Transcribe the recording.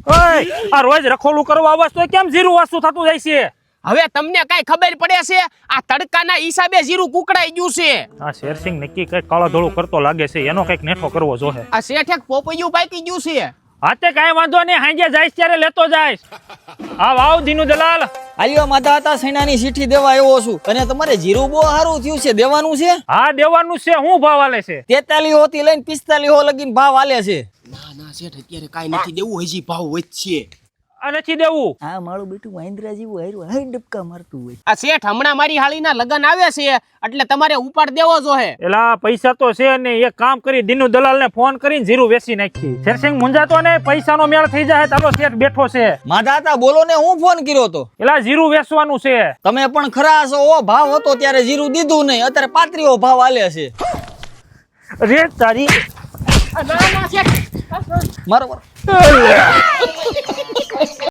ઓય આ રોજ રખોલું કરવા આવસ તો કેમ જીરું વાસું થતું જાય છે? હવે તમને કઈ ખબર પડે છે? આ તડકાના હિસાબે જીરું કુકડાઈ ગયું છે. આ શેરસિંહ નક્કી કઈ કાળા ધોળું કરતો લાગે છે, એનો કઈક નેઠો કરવો જોહે. આ શેઠે પોપૈયું પાકી ગયું છે. હાતે કાંઈ વાંધો નહીં, હાંજે જાય ત્યારે લેતો જાય. આવ દીનુ દલાલ. આલ્યો માતા હતા સૈનાની ચીઠી દેવા આવ્યો છું અને તમારે જીરું બહુ સારું થયું છે, દેવાનું છે? હા દેવાનું છે. હું ભાવ આલે છે? 43 થી લઈને 45 લગીને ભાવ આલે છે. ના શેઠ અત્યારે કાઈ નથી દેવું, હજી ભાવ વધશે. આ નથી દેવું. હા મારું બેટું મહેન્દ્રા જેવું હાર્યું હાઈ ડબકા મારતું હોય. આ શેઠ હમણાં મારી હાળીના લગન આવે છે એટલે તમારે ઉપાડ દેવો જોહે. એલા પૈસા તો છે ને, એક કામ કરી દીનુ દલાલ ને ફોન કરીને જીરું વેચી નાખી. શેરસિંહ મુંજાતો ને, પૈસાનો મેળ થઈ જાય. તારો શેઠ બેઠો છે. માતા હતા બોલો ને, હું ફોન કર્યો તો. એલા જીરું વેચવાનું છે. તમે પણ ખરા છો. ઓ ભાવ હતો ત્યારે જીરું દીધું નહીં, અત્યારે 35 ભાવ આલે છે. રે તારી ના શેઠ મારો